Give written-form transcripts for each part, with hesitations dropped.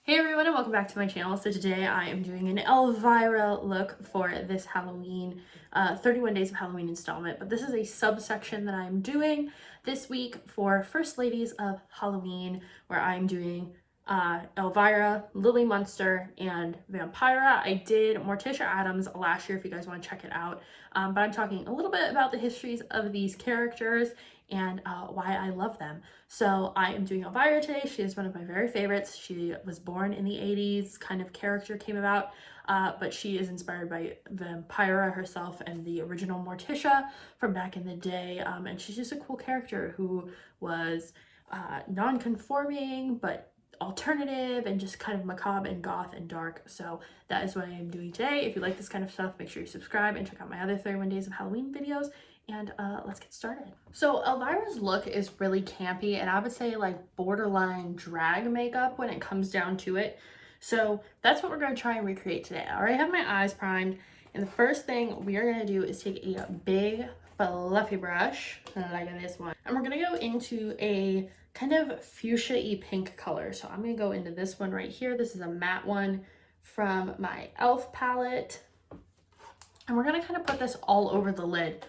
Hey everyone and welcome back to my channel. So today I am doing an Elvira look for this Halloween, 31 Days of Halloween installment. But this is a subsection that I'm doing this week for First Ladies of Halloween, where I'm doing Elvira, Lily Munster, and Vampira. I did Morticia Addams last year if you guys want to check it out. But I'm talking a little bit about the histories of these characters and why I love them. So I am doing Elvira today. She is one of my very favorites. She was born in the 80s, kind of character came about, but she is inspired by Vampira herself and the original Morticia from back in the day. And she's just a cool character who was non-conforming, but alternative and just kind of macabre and goth and dark. So that is what I am doing today. If you like this kind of stuff, make sure you subscribe and check out my other 31 Days of Halloween videos. And let's get started. So Elvira's look is really campy, and I would say like borderline drag makeup when it comes down to it. So that's what we're going to try and recreate today. I already have my eyes primed, and the first thing we are going to do is take a big fluffy brush like this one, and we're going to go into a kind of fuchsia-y pink color. So I'm going to go into this one right here. This is a matte one from my e.l.f. palette, and we're going to kind of put this all over the lid.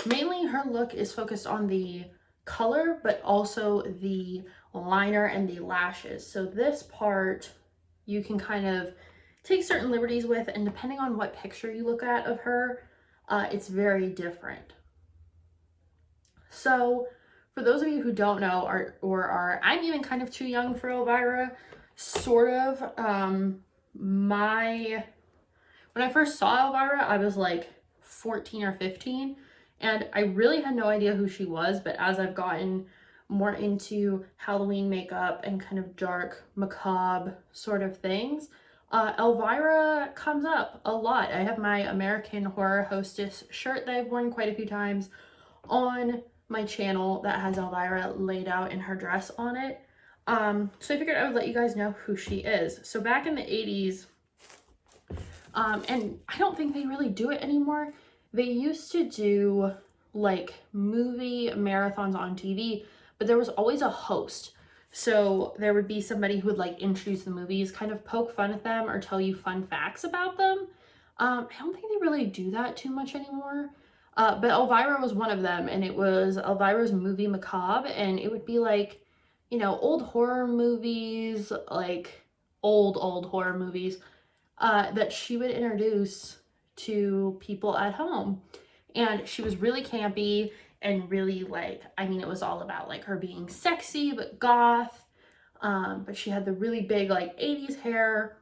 Mainly her look is focused on the color, but also the liner and the lashes. So this part you can kind of take certain liberties with, and depending on what picture you look at of her, it's very different. So for those of you who don't know or are, I'm even kind of too young for Elvira, sort of. When I first saw Elvira, I was like 14 or 15. And I really had no idea who she was, but as I've gotten more into Halloween makeup and kind of dark, macabre sort of things, Elvira comes up a lot. I have my American Horror Hostess shirt that I've worn quite a few times on my channel that has Elvira laid out in her dress on it. So I figured I would let you guys know who she is. So back in the 80s, and I don't think they really do it anymore, they used to do like movie marathons on TV, but there was always a host. So there would be somebody who would like introduce the movies, kind of poke fun at them or tell you fun facts about them. I don't think they really do that too much anymore. But Elvira was one of them, and it was Elvira's Movie Macabre, and it would be like, you know, old horror movies, like old horror movies that she would introduce to people at home. And she was really campy and really like, I mean, it was all about like her being sexy but goth, but she had the really big like 80s hair.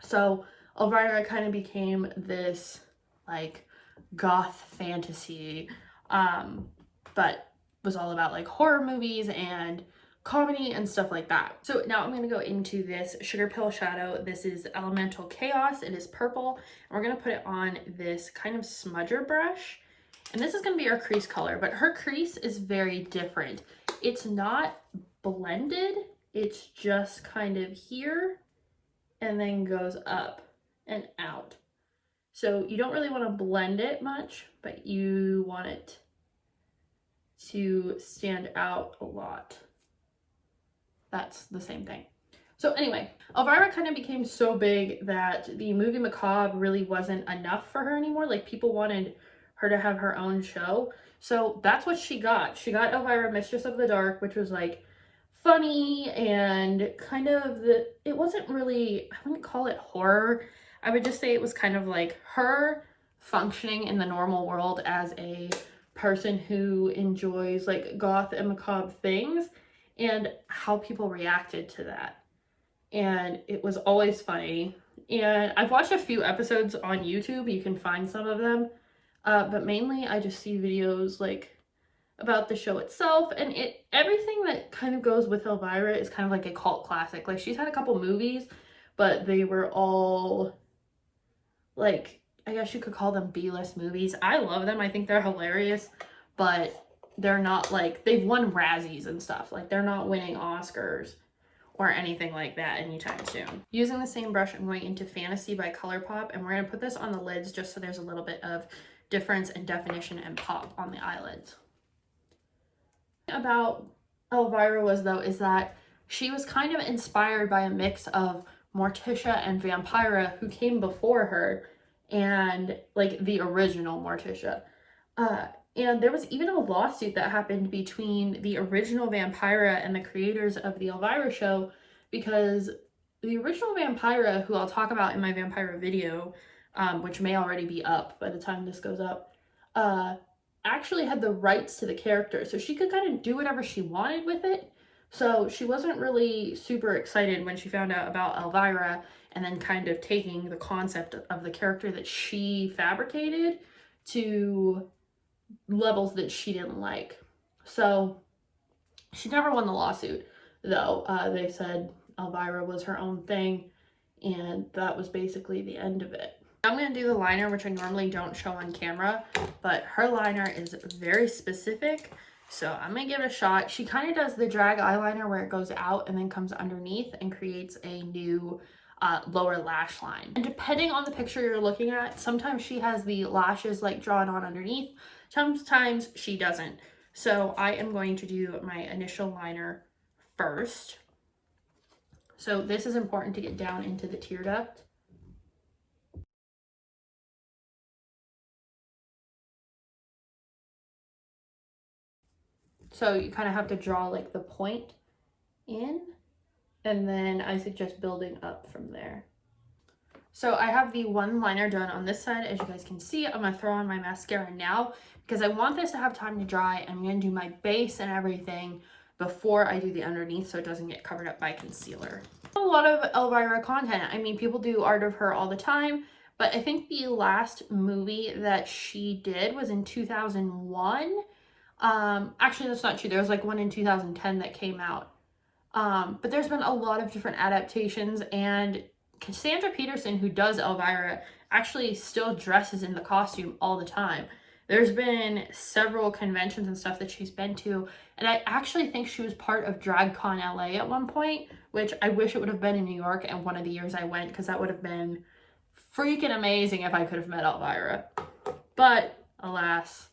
So Elvira kind of became this like goth fantasy, but was all about like horror movies and comedy and stuff like that. So now I'm going to go into this Sugar Pill shadow. This is Elemental Chaos. It is purple, and we're going to put it on this kind of smudger brush, and this is going to be our crease color, but her crease is very different. It's not blended, it's just kind of here and then goes up and out. So you don't really want to blend it much, but you want it to stand out a lot. That's the same thing. So anyway, Elvira kind of became so big that the Movie Macabre really wasn't enough for her anymore. Like, people wanted her to have her own show. So that's what she got. She got Elvira Mistress of the Dark, which was like funny and kind of it wasn't really, I wouldn't call it horror. I would just say it was kind of like her functioning in the normal world as a person who enjoys like goth and macabre things, and how people reacted to that. And it was always funny. And I've watched a few episodes on YouTube. You can find some of them. But mainly I just see videos like about the show itself, and everything that kind of goes with Elvira is kind of like a cult classic. Like, she's had a couple movies, but they were all like, I guess you could call them B-list movies. I love them. I think they're hilarious, but they're not like, they've won Razzies and stuff. Like, they're not winning Oscars or anything like that anytime soon. Using the same brush, I'm going into Fantasy by ColourPop, and we're going to put this on the lids just so there's a little bit of difference and definition and pop on the eyelids. About Elvira was, though, is that she was kind of inspired by a mix of Morticia and Vampira, who came before her, and like the original Morticia. And there was even a lawsuit that happened between the original Vampira and the creators of the Elvira show, because the original Vampira, who I'll talk about in my Vampira video, which may already be up by the time this goes up, actually had the rights to the character. So she could kind of do whatever she wanted with it. So she wasn't really super excited when she found out about Elvira, and then kind of taking the concept of the character that she fabricated to levels that she didn't like. So she never won the lawsuit, though. They said Elvira was her own thing, and that was basically the end of it. I'm going to do the liner, which I normally don't show on camera, but her liner is very specific, so I'm going to give it a shot. She kind of does the drag eyeliner where it goes out and then comes underneath and creates a new lower lash line. And depending on the picture you're looking at, sometimes she has the lashes like drawn on underneath, sometimes she doesn't. So I am going to do my initial liner first. So this is important to get down into the tear duct. So you kind of have to draw like the point in, and then I suggest building up from there. So I have the one liner done on this side. As you guys can see, I'm going to throw on my mascara now because I want this to have time to dry. I'm going to do my base and everything before I do the underneath so it doesn't get covered up by concealer. A lot of Elvira content. I mean, people do art of her all the time, but I think the last movie that she did was in 2001. Actually, that's not true. There was like one in 2010 that came out. But there's been a lot of different adaptations, and Cassandra Peterson, who does Elvira, actually still dresses in the costume all the time. There's been several conventions and stuff that she's been to, and I actually think she was part of DragCon LA at one point, which I wish it would have been in New York and one of the years I went, because that would have been freaking amazing if I could have met Elvira. But alas,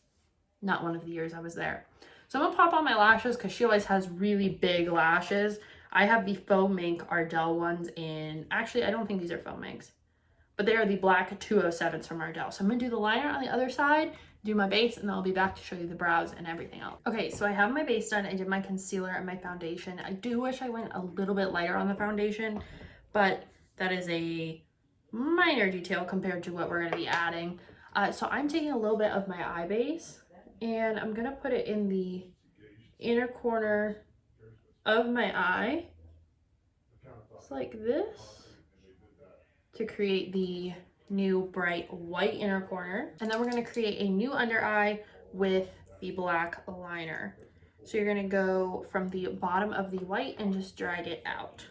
not one of the years I was there. So I'm gonna pop on my lashes because she always has really big lashes. I have the faux mink Ardell ones in, actually I don't think these are faux minks, but they are the black 207s from Ardell. So I'm gonna do the liner on the other side, do my base, and then I'll be back to show you the brows and everything else. Okay, so I have my base done. I did my concealer and my foundation. I do wish I went a little bit lighter on the foundation, but that is a minor detail compared to what we're gonna be adding. So I'm taking a little bit of my eye base, and I'm gonna put it in the inner corner of my eye, just like this, to create the new bright white inner corner. And then we're gonna create a new under eye with the black liner. So you're gonna go from the bottom of the white and just drag it out.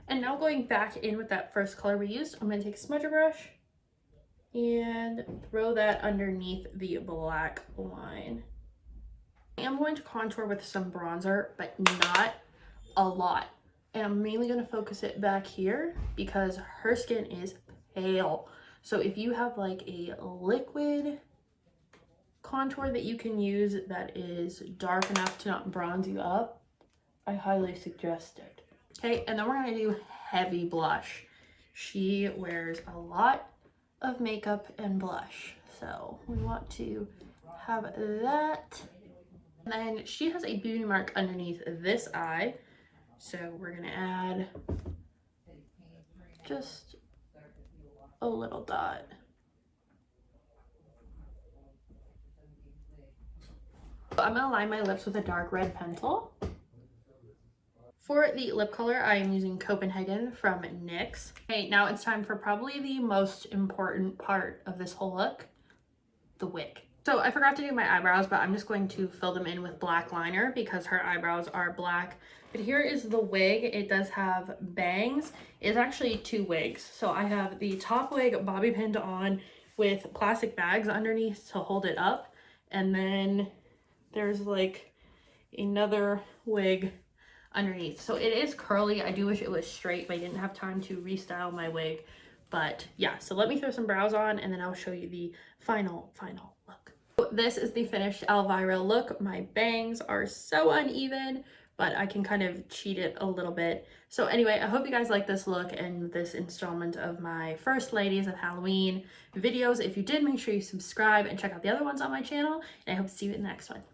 And now going back in with that first color we used, I'm gonna take a smudger brush and throw that underneath the black line. I am going to contour with some bronzer, but not a lot. And I'm mainly going to focus it back here because her skin is pale. So if you have like a liquid contour that you can use that is dark enough to not bronze you up, I highly suggest it. Okay, and then we're going to do heavy blush. She wears a lot of makeup and blush, so we want to have that. And then she has a beauty mark underneath this eye, so we're gonna add just a little dot. I'm gonna line my lips with a dark red pencil. For the lip color, I am using Copenhagen from NYX. Okay, now it's time for probably the most important part of this whole look, the wig. So I forgot to do my eyebrows, but I'm just going to fill them in with black liner because her eyebrows are black. But here is the wig. It does have bangs. It's actually two wigs. So I have the top wig bobby pinned on with plastic bags underneath to hold it up. And then there's like another wig underneath. So it is curly. I do wish it was straight, but I didn't have time to restyle my wig. But yeah, so let me throw some brows on and then I'll show you the final look. This is the finished Elvira look. My bangs are so uneven but I can kind of cheat it a little bit. So anyway, I hope you guys like this look and this installment of my First Ladies of Halloween videos. If you did, make sure you subscribe and check out the other ones on my channel, and I hope to see you in the next one.